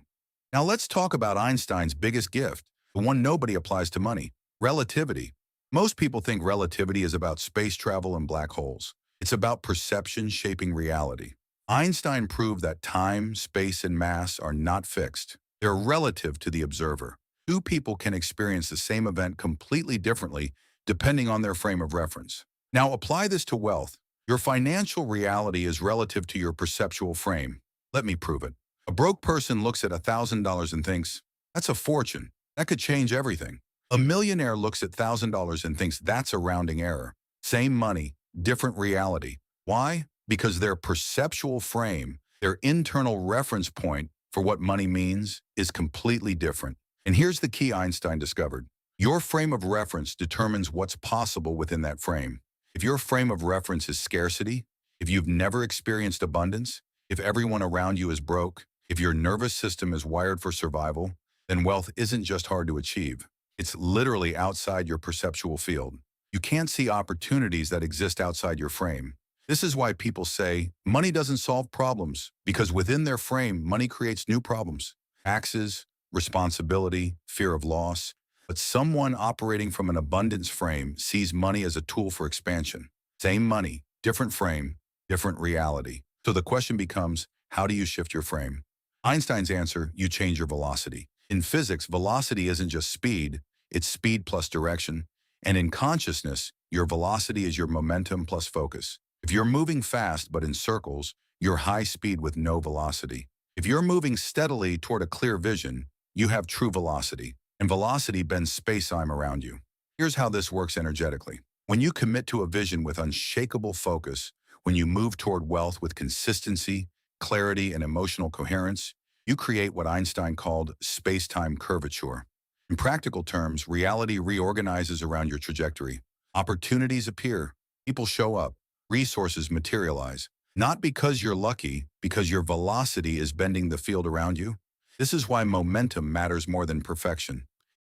Now let's talk about Einstein's biggest gift, the one nobody applies to money, relativity. Most people think relativity is about space travel and black holes. It's about perception shaping reality. Einstein proved that time, space, and mass are not fixed. They're relative to the observer. 2 people can experience the same event completely differently depending on their frame of reference. Now apply this to wealth. Your financial reality is relative to your perceptual frame. Let me prove it. A broke person looks at $1,000 and thinks, that's a fortune. That could change everything. A millionaire looks at $1,000 and thinks that's a rounding error. Same money, different reality. Why? Because their perceptual frame, their internal reference point for what money means, is completely different. And here's the key Einstein discovered. Your frame of reference determines what's possible within that frame. If your frame of reference is scarcity, if you've never experienced abundance, if everyone around you is broke, if your nervous system is wired for survival, then wealth isn't just hard to achieve. It's literally outside your perceptual field. You can't see opportunities that exist outside your frame. This is why people say money doesn't solve problems, because within their frame, money creates new problems. Taxes, responsibility, fear of loss. But someone operating from an abundance frame sees money as a tool for expansion. Same money, different frame, different reality. So the question becomes, how do you shift your frame? Einstein's answer, you change your velocity. In physics, velocity isn't just speed, it's speed plus direction. And in consciousness, your velocity is your momentum plus focus. If you're moving fast but in circles, you're high speed with no velocity. If you're moving steadily toward a clear vision, you have true velocity. And velocity bends space-time around you. Here's how this works energetically. When you commit to a vision with unshakable focus, when you move toward wealth with consistency, clarity, and emotional coherence, you create what Einstein called space-time curvature. In practical terms, reality reorganizes around your trajectory. Opportunities appear, people show up, resources materialize. Not because you're lucky, because your velocity is bending the field around you. This is why momentum matters more than perfection.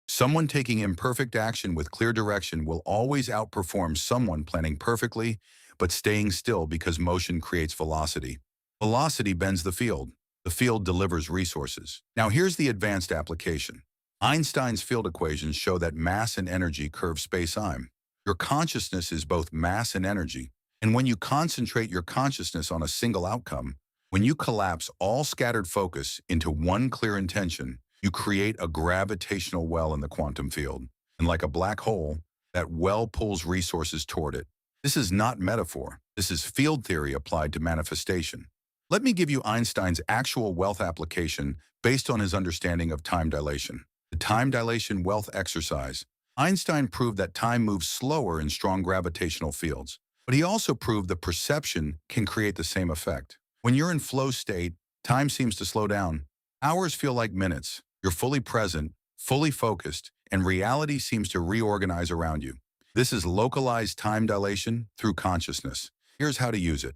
Someone taking imperfect action with clear direction will always outperform someone planning perfectly, but staying still because motion creates velocity. Velocity bends the field. The field delivers resources. Now here's the advanced application. Einstein's field equations show that mass and energy curve space-time. Your consciousness is both mass and energy. And when you concentrate your consciousness on a single outcome, when you collapse all scattered focus into one clear intention, you create a gravitational well in the quantum field. And like a black hole, that well pulls resources toward it. This is not metaphor. This is field theory applied to manifestation. Let me give you Einstein's actual wealth application based on his understanding of time dilation. The time dilation wealth exercise. Einstein proved that time moves slower in strong gravitational fields. But he also proved that perception can create the same effect. When you're in flow state, time seems to slow down. Hours feel like minutes. You're fully present, fully focused, and reality seems to reorganize around you. This is localized time dilation through consciousness. Here's how to use it.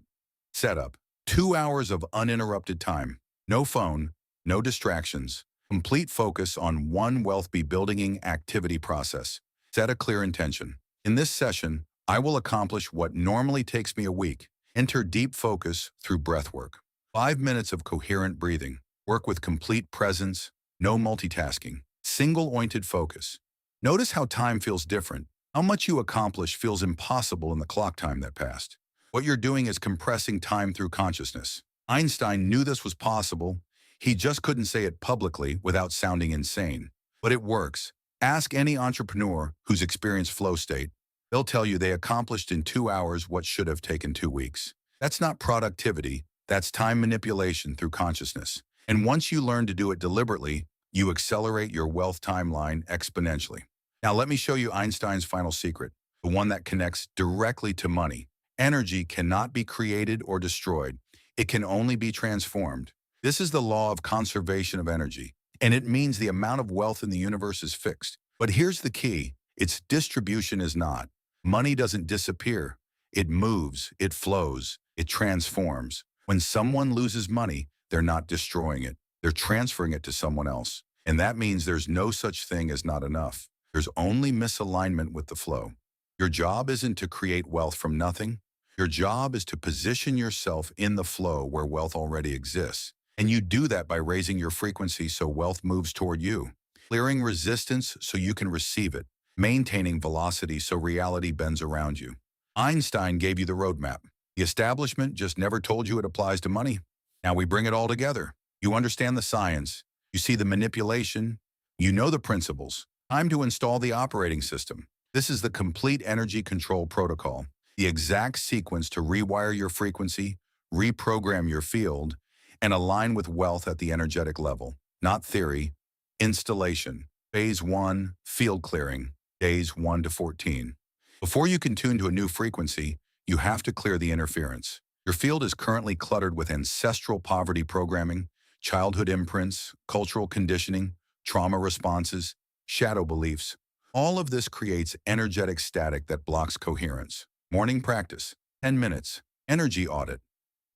Setup. 2 hours of uninterrupted time. No phone, no distractions. Complete focus on one wealth building activity process. Set a clear intention. In this session, I will accomplish what normally takes me a week. Enter deep focus through breathwork. 5 minutes of coherent breathing. Work with complete presence, no multitasking. Single-pointed focus. Notice how time feels different. How much you accomplish feels impossible in the clock time that passed. What you're doing is compressing time through consciousness. Einstein knew this was possible. He just couldn't say it publicly without sounding insane. But it works. Ask any entrepreneur who's experienced flow state. They'll tell you they accomplished in 2 hours what should have taken 2 weeks. That's not productivity. That's time manipulation through consciousness. And once you learn to do it deliberately, you accelerate your wealth timeline exponentially. Now let me show you Einstein's final secret, the one that connects directly to money. Energy cannot be created or destroyed. It can only be transformed. This is the law of conservation of energy, and it means the amount of wealth in the universe is fixed. But here's the key. Its distribution is not. Money doesn't disappear. It moves, it flows, it transforms. When someone loses money, they're not destroying it. They're transferring it to someone else. And that means there's no such thing as not enough. There's only misalignment with the flow. Your job isn't to create wealth from nothing. Your job is to position yourself in the flow where wealth already exists. And you do that by raising your frequency so wealth moves toward you, clearing resistance so you can receive it, maintaining velocity so reality bends around you. Einstein gave you the roadmap. The establishment just never told you it applies to money. Now we bring it all together. You understand the science. You see the manipulation. You know the principles. Time to install the operating system. This is the complete energy control protocol, the exact sequence to rewire your frequency, reprogram your field, and align with wealth at the energetic level. Not theory. Installation. Phase 1, field clearing, days 1 to 14. Before you can tune to a new frequency, you have to clear the interference. Your field is currently cluttered with ancestral poverty programming, childhood imprints, cultural conditioning, trauma responses, shadow beliefs. All of this creates energetic static that blocks coherence. Morning practice, 10 minutes, energy audit.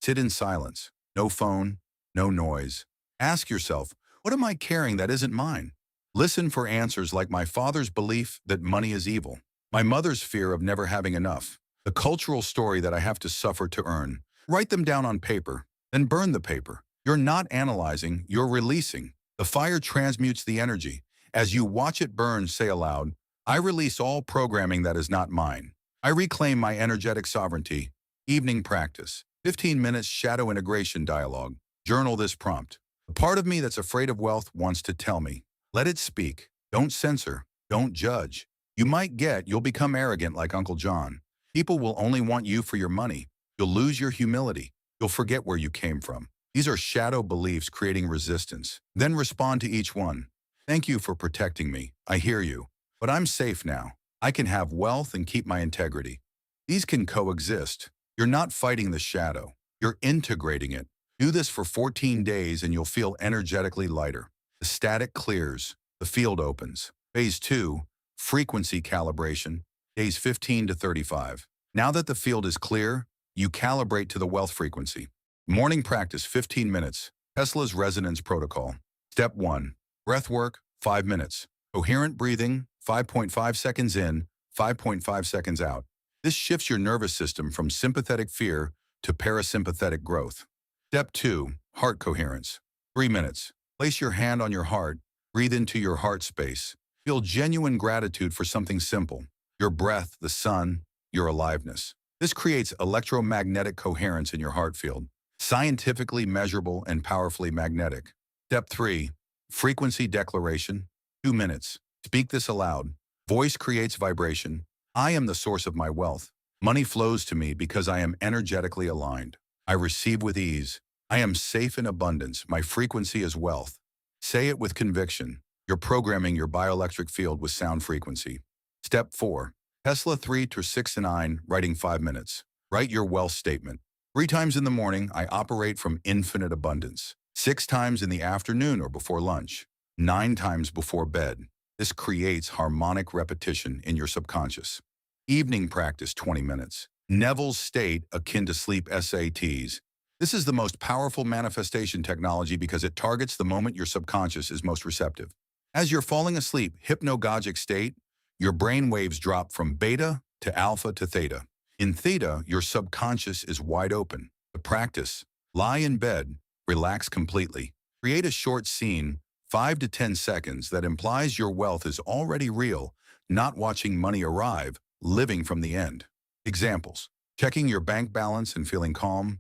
Sit in silence, no phone, no noise. Ask yourself, what am I carrying that isn't mine? Listen for answers like my father's belief that money is evil, my mother's fear of never having enough, the cultural story that I have to suffer to earn. Write them down on paper, then burn the paper. You're not analyzing, you're releasing. The fire transmutes the energy. As you watch it burn, say aloud, I release all programming that is not mine. I reclaim my energetic sovereignty. Evening practice, 15 minutes shadow integration dialogue. Journal this prompt. The part of me that's afraid of wealth wants to tell me. Let it speak. Don't censor. Don't judge. You'll become arrogant like Uncle John. People will only want you for your money. You'll lose your humility. You'll forget where you came from. These are shadow beliefs creating resistance. Then respond to each one. Thank you for protecting me. I hear you. But I'm safe now. I can have wealth and keep my integrity. These can coexist. You're not fighting the shadow. You're integrating it. Do this for 14 days and you'll feel energetically lighter. The static clears. The field opens. Phase 2, frequency calibration, days 15 to 35. Now that the field is clear, you calibrate to the wealth frequency. Morning practice, 15 minutes. Tesla's resonance protocol. Step 1, breath work, 5 minutes. Coherent breathing, 5.5 seconds in, 5.5 seconds out. This shifts your nervous system from sympathetic fear to parasympathetic growth. Step 2, heart coherence. 3 minutes. Place your hand on your heart. Breathe into your heart space. Feel genuine gratitude for something simple. Your breath, the sun, your aliveness. This creates electromagnetic coherence in your heart field. Scientifically measurable and powerfully magnetic. Step 3, frequency declaration. 2 minutes. Speak this aloud. Voice creates vibration. I am the source of my wealth. Money flows to me because I am energetically aligned. I receive with ease. I am safe in abundance. My frequency is wealth. Say it with conviction. You're programming your bioelectric field with sound frequency. Step 4, Tesla 3 to 6 and 9, writing 5 minutes. Write your wealth statement. 3 times in the morning, I operate from infinite abundance. 6 times in the afternoon or before lunch. 9 times before bed. This creates harmonic repetition in your subconscious. Evening practice, 20 minutes. Neville's state akin to sleep SATs. This is the most powerful manifestation technology because it targets the moment your subconscious is most receptive. As you're falling asleep, hypnagogic state, your brain waves drop from beta to alpha to theta. In theta, your subconscious is wide open. To practice, lie in bed, relax completely. Create a short scene, 5 to 10 seconds, that implies your wealth is already real, not watching money arrive, living from the end. Examples: checking your bank balance and feeling calm,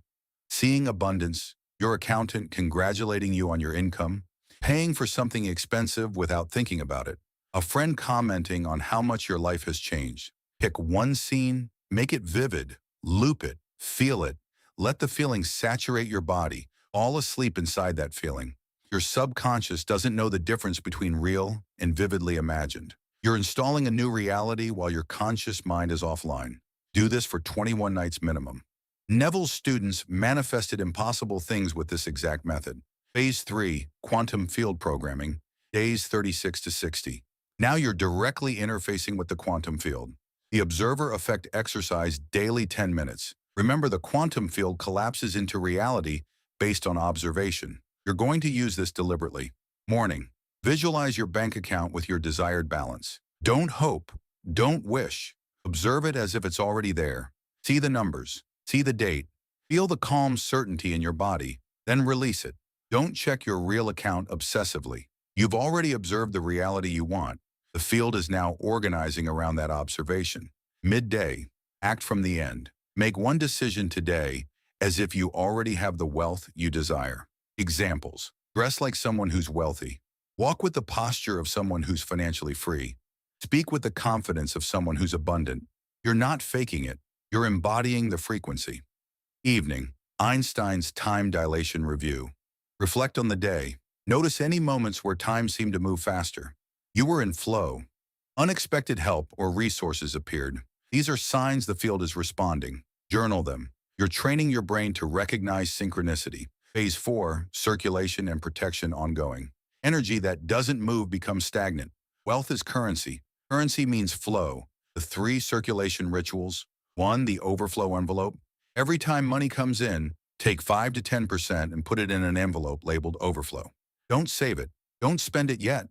seeing abundance, your accountant congratulating you on your income, paying for something expensive without thinking about it, a friend commenting on how much your life has changed. Pick one scene, make it vivid, loop it, feel it, let the feeling saturate your body, fall asleep inside that feeling. Your subconscious doesn't know the difference between real and vividly imagined. You're installing a new reality while your conscious mind is offline. Do this for 21 nights minimum. Neville's students manifested impossible things with this exact method. Phase 3, Quantum Field Programming, days 36 to 60. Now you're directly interfacing with the quantum field. The Observer Effect exercise, daily 10 minutes. Remember, the quantum field collapses into reality based on observation. You're going to use this deliberately. Morning. Visualize your bank account with your desired balance. Don't hope. Don't wish. Observe it as if it's already there. See the numbers. See the date. Feel the calm certainty in your body. Then release it. Don't check your real account obsessively. You've already observed the reality you want. The field is now organizing around that observation. Midday. Act from the end. Make one decision today as if you already have the wealth you desire. Examples: dress like someone who's wealthy. Walk with the posture of someone who's financially free. Speak with the confidence of someone who's abundant. You're not faking it. You're embodying the frequency. Evening. Einstein's time dilation review. Reflect on the day. Notice any moments where time seemed to move faster. You were in flow. Unexpected help or resources appeared. These are signs the field is responding. Journal them. You're training your brain to recognize synchronicity. Phase 4, circulation and protection ongoing. Energy that doesn't move becomes stagnant. Wealth is currency. Currency means flow. The 3 circulation rituals. 1, the overflow envelope. Every time money comes in, take 5 to 10% and put it in an envelope labeled overflow. Don't save it. Don't spend it yet.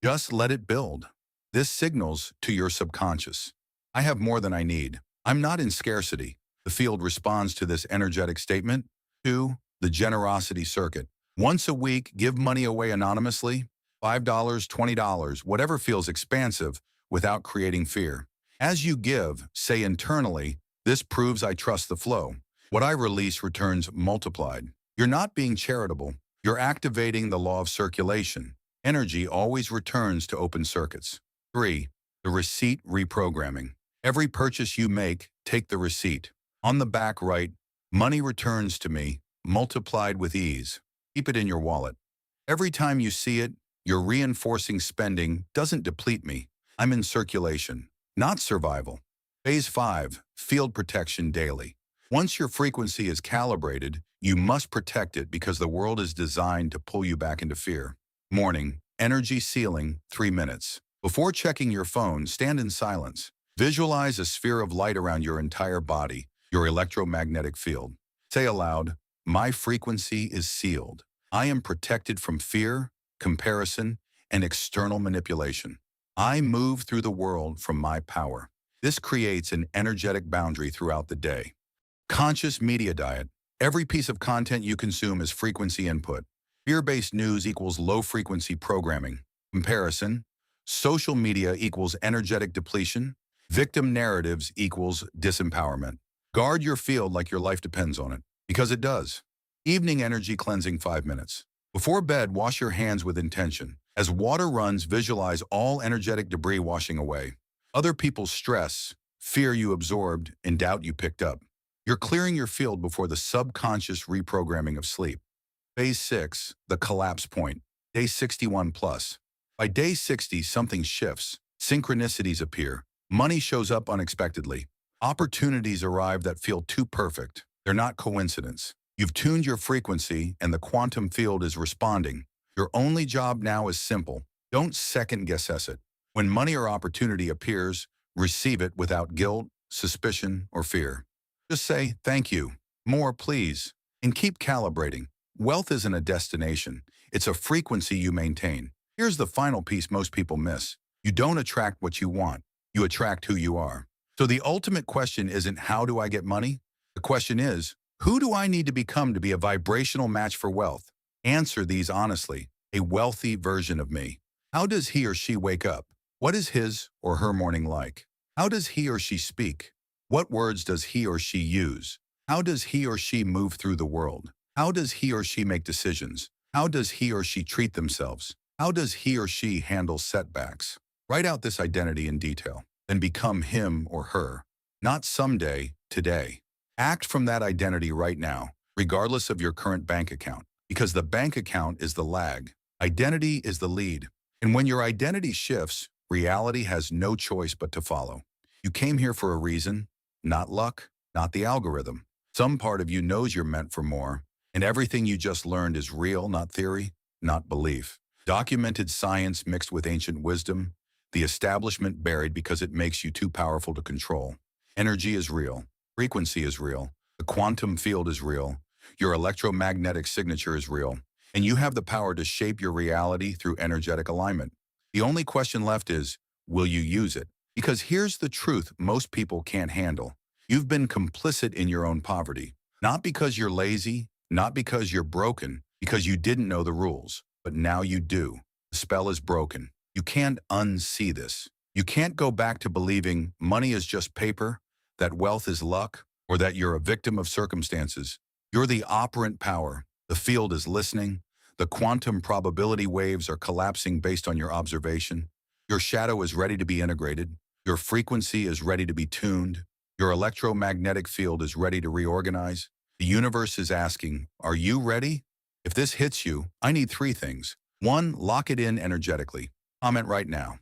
Just let it build. This signals to your subconscious: I have more than I need. I'm not in scarcity. The field responds to this energetic statement. 2, the generosity circuit. Once a week, give money away anonymously, $5, $20, whatever feels expansive, without creating fear. As you give, say internally, this proves I trust the flow. What I release returns multiplied. You're not being charitable. You're activating the law of circulation. Energy always returns to open circuits. 3, the receipt reprogramming. Every purchase you make, take the receipt. On the back write, money returns to me, multiplied with ease. Keep it in your wallet. Every time you see it, you're reinforcing spending doesn't deplete me. I'm in circulation, not survival. Phase 5, field protection daily. Once your frequency is calibrated, you must protect it because the world is designed to pull you back into fear. Morning, energy sealing, 3 minutes. Before checking your phone, stand in silence. Visualize a sphere of light around your entire body, your electromagnetic field. Say aloud, my frequency is sealed. I am protected from fear, comparison, and external manipulation. I move through the world from my power. This creates an energetic boundary throughout the day. Conscious media diet. Every piece of content you consume is frequency input. Fear-based news equals low-frequency programming. Comparison. Social media equals energetic depletion. Victim narratives equals disempowerment. Guard your field like your life depends on it, because it does. Evening energy cleansing, 5 minutes. Before bed, wash your hands with intention. As water runs, visualize all energetic debris washing away. Other people's stress, fear you absorbed, and doubt you picked up. You're clearing your field before the subconscious reprogramming of sleep. Phase 6, the collapse point, day 61 plus. By day 60, something shifts. Synchronicities appear. Money shows up unexpectedly. Opportunities arrive that feel too perfect. They're not coincidence. You've tuned your frequency and the quantum field is responding. Your only job now is simple. Don't second-guess it. When money or opportunity appears, receive it without guilt, suspicion, or fear. Just say, thank you. More, please. And keep calibrating. Wealth isn't a destination. It's a frequency you maintain. Here's the final piece most people miss. You don't attract what you want. You attract who you are. So the ultimate question isn't how do I get money? The question is, who do I need to become to be a vibrational match for wealth? Answer these honestly. A wealthy version of me. How does he or she wake up? What is his or her morning like? How does he or she speak? What words does he or she use? How does he or she move through the world? How does he or she make decisions? How does he or she treat themselves? How does he or she handle setbacks? Write out this identity in detail, then become him or her. Not someday, today. Act from that identity right now, regardless of your current bank account, because the bank account is the lag. Identity is the lead. And when your identity shifts, reality has no choice but to follow. You came here for a reason, not luck, not the algorithm. Some part of you knows you're meant for more, and everything you just learned is real, not theory, not belief. Documented science mixed with ancient wisdom, the establishment buried because it makes you too powerful to control. Energy is real. Frequency is real. The quantum field is real. Your electromagnetic signature is real. And you have the power to shape your reality through energetic alignment. The only question left is, will you use it? Because here's the truth most people can't handle. You've been complicit in your own poverty. Not because you're lazy, not because you're broken, because you didn't know the rules. But now you do. The spell is broken. You can't unsee this. You can't go back to believing money is just paper, that wealth is luck, or that you're a victim of circumstances. You're the operant power. The field is listening. The quantum probability waves are collapsing based on your observation. Your shadow is ready to be integrated. Your frequency is ready to be tuned. Your electromagnetic field is ready to reorganize. The universe is asking, are you ready? If this hits you, I need 3 things. 1, lock it in energetically. Comment right now.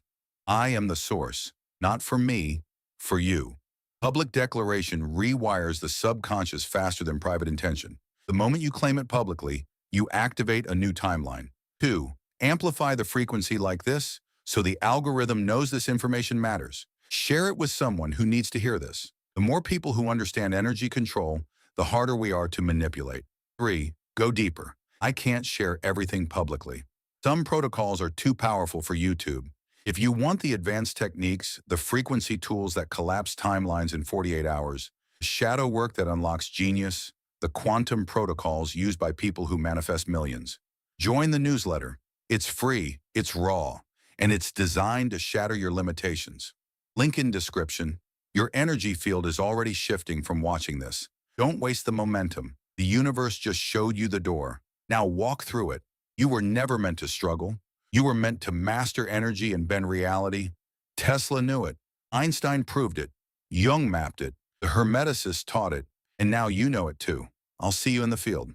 I am the source, not for me, for you. Public declaration rewires the subconscious faster than private intention. The moment you claim it publicly, you activate a new timeline. 2, amplify the frequency like this so the algorithm knows this information matters. Share it with someone who needs to hear this. The more people who understand energy control, the harder we are to manipulate. 3, go deeper. I can't share everything publicly. Some protocols are too powerful for YouTube. If you want the advanced techniques, the frequency tools that collapse timelines in 48 hours, the shadow work that unlocks genius, the quantum protocols used by people who manifest millions, join the newsletter. It's free, it's raw, and it's designed to shatter your limitations. Link in description. Your energy field is already shifting from watching this. Don't waste the momentum. The universe just showed you the door. Now walk through it. You were never meant to struggle. You were meant to master energy and bend reality. Tesla knew it. Einstein proved it. Jung mapped it. The Hermeticists taught it. And now you know it too. I'll see you in the field.